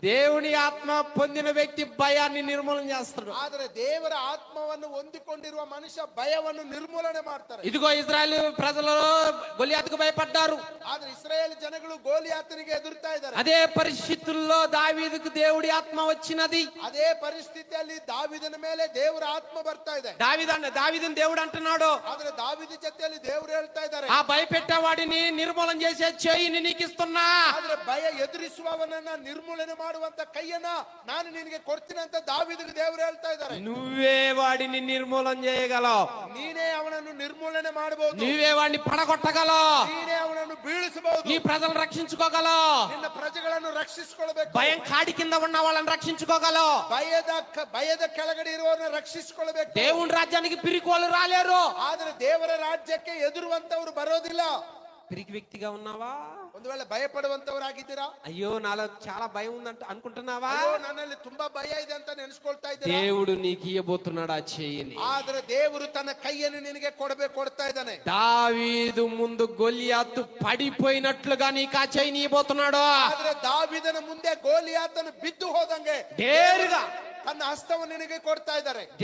దేవుని ఆత్మ పొందిన వ్యక్తి భయాన్ని నిర్మూలన చేస్తాడు. ಆದರೆ ದೇವರ ಆತ್ಮವನ್ನು ಹೊಂದಿಕೊಂಡಿರುವ ಮನುಷ್ಯ ಭಯವನ್ನು ನಿರ್ಮೂಲನೆ ಮಾಡ್ತಾರೆ. ఇదిగో ఇజ్రాయెల్ ప్రజలు గొలియాతుకు భయపడ్డారు. ಆದ್ರೆ ಇಸ್ರಾಯೇಲ್ ಜನಗಳು ಗೋಲಿಯಾತನಿಗೆ ಎದುರ್ತಾ ಇದ್ದಾರೆ. అదే పరిస్థితుల్లో దావీదుకు దేవుడి ఆత్మ వచ్చినది. ಅದೇ ಪರಿಸ್ಥಿತಿಯಲ್ಲಿ ದಾವಿದನ ಮೇಲೆ ದೇವರ ಆತ್ಮ ಬರ್ತಾ ಇದೆ. దావీదుని దేవుడు అంటున్నాడు, ಆದ್ರೆ ದಾವಿದ ಜೊತೆಯಲ್ಲಿ ದೇವರು ಹೇಳ್ತಾ ಇದ್ದಾರೆ, ఆ భయపెట్టేవాడిని నిర్మూలన చేసే చేయిని నీకు ఇస్తున్నా. ಆದ್ರೆ ಭಯ ಎದುರಿಸುವವನನ್ನ ನಿರ್ಮೂಲನೆ ಮಾಡುವಂತ ಕೈಯನ್ನ ನಾನು ನಿನಗೆ ಕೊಡ್ತೀನಿ ಅಂತ ದಾವಿದಿಗೆ ದೇವರು ಹೇಳ್ತಾ ಇದ್ದಾರೆ. నువ్వే వాడిని నిర్మూలన చేయగలవు. ನೀನೇ ಅವನನ್ನು ನಿರ್ಮೂಲನೆ ಮಾಡಬಹುದು. నువ్వే వాడిని పడగొట్టగలవు. ನೀನೇ ಅವನನ್ನು ಬೀಳಿಸಬಹುದು. నీ ప్రజలను రక్షించుకోగలవు. ನಿನ್ನ ಪ್ರಜೆಗಳನ್ನು ರಕ್ಷಿಸಿಕೊಳ್ಳಬೇಕು. భయం కాడి కింద ఉన్న వాళ్ళని రక్షించుకోగలవు. ಭಯದ ಕೆಳಗಡೆ ಇರುವವರನ್ನು ರಕ್ಷಿಸಿಕೊಳ್ಳಬೇಕು. దేవుని రాజ్యానికి పిరికోలు రాలేరు. ಆದ್ರೆ ದೇವರ ರಾಜ್ಯಕ್ಕೆ ಎದುರುವಂತವರು ಬರೋದಿಲ್ಲ. పిరికి వ్యక్తిగా ఉన్నావా? ಒಂದು ವೇಳೆ ಭಯಪಡುವಂತವರಾಗಿದ್ದೀರಾ? అయ్యో నాలో చాలా భయం ఉందంట అనుకుంటున్నావా? ನನ್ನಲ್ಲಿ ತುಂಬಾ ಭಯ ಇದೆ ಅಂತ ನೆನೆಸ್ಕೊಳ್ತಾ ಇದ್ದೀರಾ? దేవుడు నీకు ఇవ్వబోతున్నాడు ఆ చెయ్యిని. ಆದ್ರೆ ದೇವರು ತನ್ನ ಕೈಯನ್ನು ನಿನಗೆ ಕೊಡ್ತಾ ಇದ್ದಾನೆ. దావీదు ముందు గొలియాతు పడిపోయినట్లుగా నీకు ఆ చెయ్యిని ఇవ్వబోతున్నాడు. ಆದ್ರೆ ದಾವಿದನ ಮುಂದೆ ಗೋಲಿಯಾತನು ಬಿದ್ದು ಹೋದಂಗೆ నేరుగా ತನ್ನ ಹಸ್ತವನ್ನು ನಿನಗೆ ಕೊಡ್ತಾ ಇದ್ದಾರೆ.